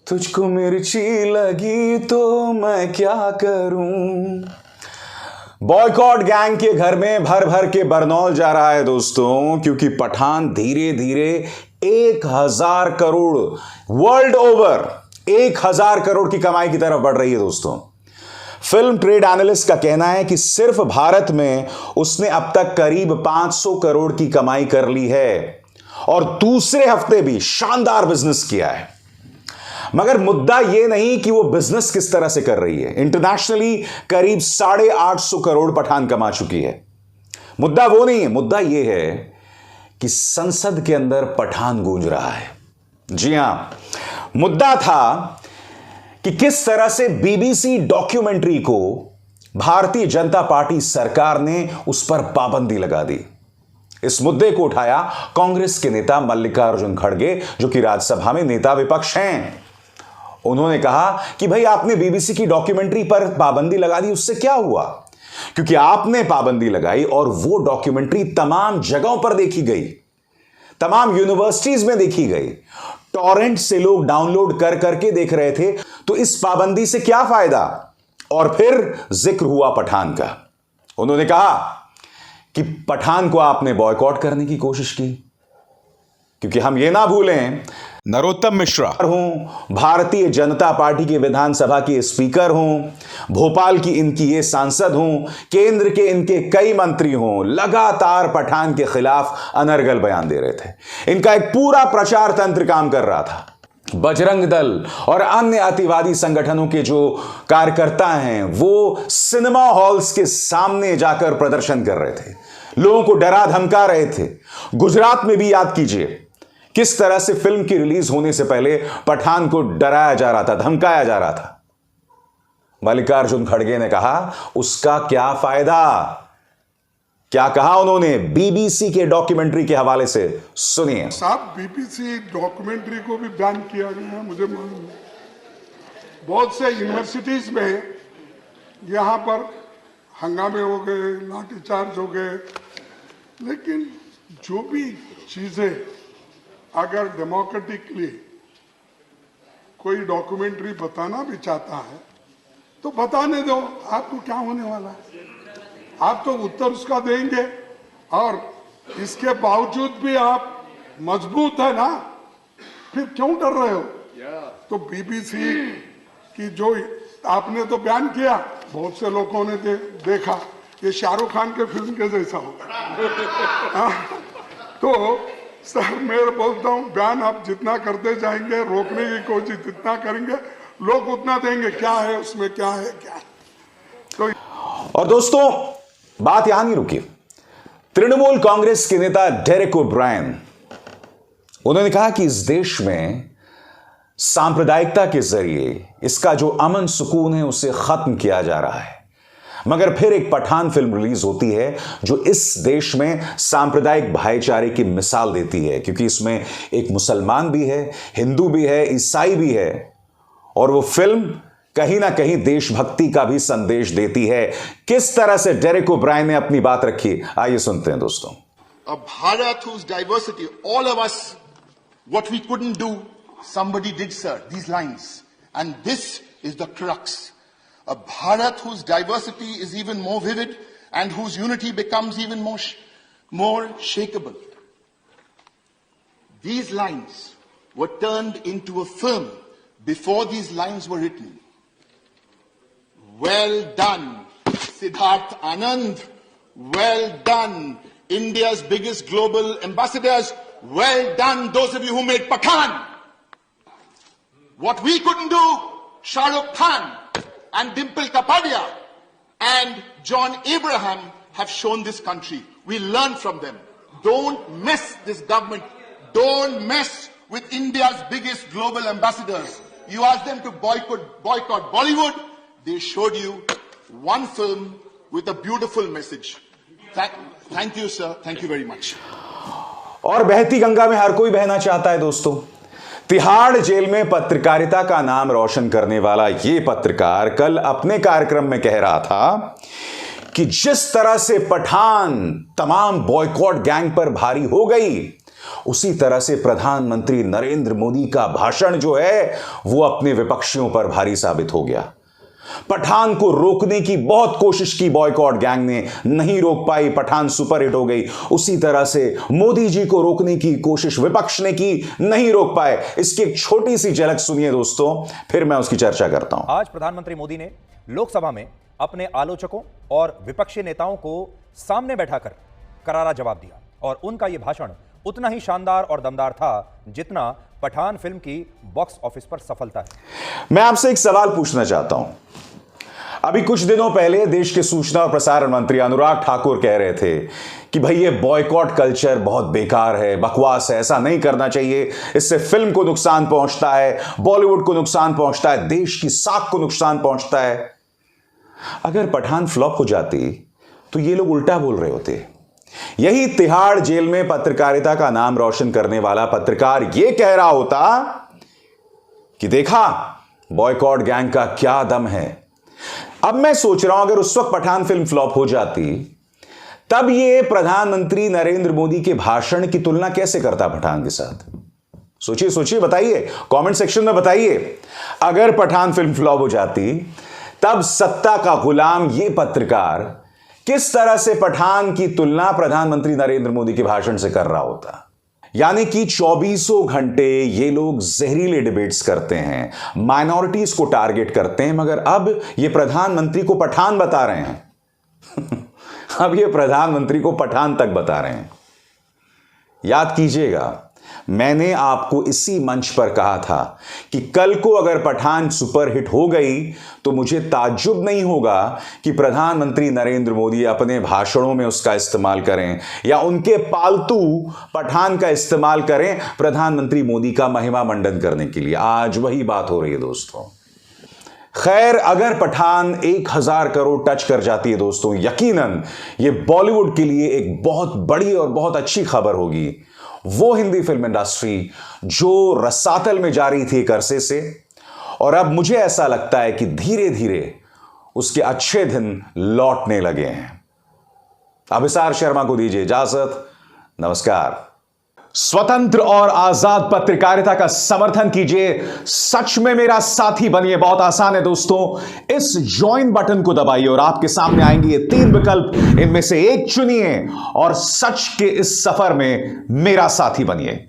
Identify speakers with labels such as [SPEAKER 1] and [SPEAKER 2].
[SPEAKER 1] तुझको मिर्ची लगी तो मैं क्या करूं। बॉयकॉट गैंग के घर में भर भर के बरनौल जा रहा है दोस्तों, क्योंकि पठान धीरे धीरे 1000 करोड़ वर्ल्ड ओवर 1000 करोड़ की कमाई की तरफ बढ़ रही है दोस्तों। फिल्म ट्रेड एनालिस्ट का कहना है कि सिर्फ भारत में उसने अब तक करीब 500 करोड़ की कमाई कर ली है और दूसरे हफ्ते भी शानदार बिजनेस किया है। मगर मुद्दा यह नहीं कि वो बिजनेस किस तरह से कर रही है। इंटरनेशनली करीब 850 करोड़ पठान कमा चुकी है। मुद्दा वो नहीं है, मुद्दा यह है कि संसद के अंदर पठान गूंज रहा है। जी हां, मुद्दा था कि किस तरह से बीबीसी डॉक्यूमेंट्री को भारतीय जनता पार्टी सरकार ने उस पर पाबंदी लगा दी। इस मुद्दे को उठाया कांग्रेस के नेता मल्लिकार्जुन खड़गे, जो कि राज्यसभा में नेता विपक्ष हैं। उन्होंने कहा कि भाई आपने बीबीसी की डॉक्यूमेंट्री पर पाबंदी लगा दी, उससे क्या हुआ? क्योंकि आपने पाबंदी लगाई और वो डॉक्यूमेंट्री तमाम जगहों पर देखी गई, तमाम यूनिवर्सिटीज में देखी गई, टॉरेंट से लोग डाउनलोड कर करके देख रहे थे। तो इस पाबंदी से क्या फायदा? और फिर जिक्र हुआ पठान का। उन्होंने कहा कि पठान को आपने बॉयकॉट करने की कोशिश की, क्योंकि हम ये ना भूलें, नरोत्तम मिश्रा हूं, भारतीय जनता पार्टी के विधानसभा के स्पीकर हूं, भोपाल की इनकी ये सांसद हूं, केंद्र के इनके कई मंत्री हों, लगातार पठान के खिलाफ अनर्गल बयान दे रहे थे। इनका एक पूरा प्रचार तंत्र काम कर रहा था। बजरंग दल और अन्य अतिवादी संगठनों के जो कार्यकर्ता हैं वो सिनेमा हॉल्स के सामने जाकर प्रदर्शन कर रहे थे, लोगों को डरा धमका रहे थे। गुजरात में भी याद कीजिए किस तरह से फिल्म की रिलीज होने से पहले पठान को डराया जा रहा था, धमकाया जा रहा था। मल्लिकार्जुन खड़गे ने कहा उसका क्या फायदा? क्या कहा उन्होंने बीबीसी के डॉक्यूमेंट्री के हवाले से? सुनिए।
[SPEAKER 2] साहब, बीबीसी डॉक्यूमेंट्री को भी बैन किया गया है, मुझे मालूम है। बहुत से यूनिवर्सिटीज में यहां पर हंगामे हो गए, लाठीचार्ज हो गए, लेकिन जो भी चीजें अगर डेमोक्रेटिकली कोई डॉक्यूमेंट्री बताना भी चाहता है तो बताने दो, आपको क्या होने वाला है? आप तो उत्तर उसका देंगे और इसके बावजूद भी आप मजबूत है ना, फिर क्यों डर रहे हो? तो बीबीसी की जो आपने तो बयान किया, बहुत से लोगों ने देखा ये शाहरुख खान के फिल्म के जैसा होगा। तो सर, मैं बोलता हूं बयान आप जितना करते जाएंगे, रोकने की कोशिश जितना करेंगे, लोग उतना देंगे क्या है उसमें, क्या है क्या है। तो
[SPEAKER 1] और दोस्तों, बात यहां नहीं रुकी। तृणमूल कांग्रेस के नेता डेरेक ओब्रायन, उन्होंने कहा कि इस देश में सांप्रदायिकता के जरिए इसका जो अमन सुकून है उसे खत्म किया जा रहा है। मगर फिर एक पठान फिल्म रिलीज होती है जो इस देश में सांप्रदायिक भाईचारे की मिसाल देती है, क्योंकि इसमें एक मुसलमान भी है, हिंदू भी है, ईसाई भी है, और वो फिल्म कहीं ना कहीं देशभक्ति का भी संदेश देती है। किस तरह से डेरेक ओब्रायन ने अपनी बात रखी, आइए सुनते हैं दोस्तों।
[SPEAKER 3] A Bharat whose diversity, all of us, what we couldn't do, somebody did, sir, these lines. And this is the crux. A Bharat whose diversity is even more vivid and whose unity becomes even more shakeable. These lines were turned into a film before these lines were written. Well done, Siddharth Anand. Well done, India's biggest global ambassadors. Well done, those of you who made Pathan. What we couldn't do, Shah Rukh Khan and Dimple Kapadia and John Abraham have shown this country. We learn from them. Don't mess this government. Don't mess with India's biggest global ambassadors. You asked them to boycott Bollywood. They showed you one film with a beautiful message. Thank you, sir. Thank you very much.
[SPEAKER 1] और बहती गंगा में हर कोई बहना चाहता है दोस्तों। Tihar jail में पत्रकारिता का नाम रोशन करने वाला यह पत्रकार कल अपने कार्यक्रम में कह रहा था कि जिस तरह से पठान तमाम बॉयकॉट गैंग पर भारी हो गई, उसी तरह से प्रधानमंत्री नरेंद्र मोदी का भाषण जो है वो अपने विपक्षियों पर भारी साबित हो गया। पठान को रोकने की बहुत कोशिश की बॉयकॉट गैंग ने, नहीं रोक पाई, पठान सुपरहिट हो गई। उसी तरह से मोदी जी को रोकने की कोशिश विपक्ष ने की, नहीं रोक पाए। इसकी एक छोटी सी झलक सुनिए दोस्तों, फिर मैं उसकी चर्चा करता हूं।
[SPEAKER 4] आज प्रधानमंत्री मोदी ने लोकसभा में अपने आलोचकों और विपक्षी नेताओं को सामने बैठाकर करारा जवाब दिया और उनका यह भाषण उतना ही शानदार और दमदार था जितना पठान फिल्म की बॉक्स ऑफिस पर सफलता है।
[SPEAKER 1] मैं आपसे एक सवाल पूछना चाहता हूं। अभी कुछ दिनों पहले देश के सूचना और प्रसारण मंत्री अनुराग ठाकुर कह रहे थे कि भाई ये बॉयकॉट कल्चर बहुत बेकार है, बकवास है, ऐसा नहीं करना चाहिए, इससे फिल्म को नुकसान पहुंचता है, बॉलीवुड को नुकसान पहुंचता है, देश की साख को नुकसान पहुंचता है। अगर पठान फ्लॉप हो जाती तो ये लोग उल्टा बोल रहे होते। यही तिहाड़ जेल में पत्रकारिता का नाम रोशन करने वाला पत्रकार ये कह रहा होता कि देखा बॉयकॉट गैंग का क्या दम है। अब मैं सोच रहा हूं अगर उस वक्त पठान फिल्म फ्लॉप हो जाती तब ये प्रधानमंत्री नरेंद्र मोदी के भाषण की तुलना कैसे करता पठान के साथ। सोचिए सोचिए, बताइए, कमेंट सेक्शन में बताइए। अगर पठान फिल्म फ्लॉप हो जाती तब सत्ता का गुलाम ये पत्रकार किस तरह से पठान की तुलना प्रधानमंत्री नरेंद्र मोदी के भाषण से कर रहा होता। यानी कि 24 घंटे ये लोग जहरीले डिबेट्स करते हैं, माइनॉरिटीज को टारगेट करते हैं, मगर अब ये प्रधानमंत्री को पठान बता रहे हैं। अब ये प्रधानमंत्री को पठान तक बता रहे हैं। याद कीजिएगा, मैंने आपको इसी मंच पर कहा था कि कल को अगर पठान सुपरहिट हो गई तो मुझे ताज्जुब नहीं होगा कि प्रधानमंत्री नरेंद्र मोदी अपने भाषणों में उसका इस्तेमाल करें या उनके पालतू पठान का इस्तेमाल करें प्रधानमंत्री मोदी का महिमा मंडन करने के लिए। आज वही बात हो रही है दोस्तों। खैर, अगर पठान 1000 करोड़ टच कर जाती है दोस्तों, यकीनन ये बॉलीवुड के लिए एक बहुत बड़ी और बहुत अच्छी खबर होगी। वो हिंदी फिल्म इंडस्ट्री जो रसातल में जा रही थी एक अरसे से, और अब मुझे ऐसा लगता है कि धीरे धीरे उसके अच्छे दिन लौटने लगे हैं। अभिसार शर्मा को दीजिए इजाजत। नमस्कार। स्वतंत्र और आजाद पत्रकारिता का समर्थन कीजिए, सच में मेरा साथी बनिए। बहुत आसान है दोस्तों, इस ज्वाइन बटन को दबाइए और आपके सामने आएंगे ये 3 विकल्प, इनमें से एक चुनिए और सच के इस सफर में मेरा साथी बनिए।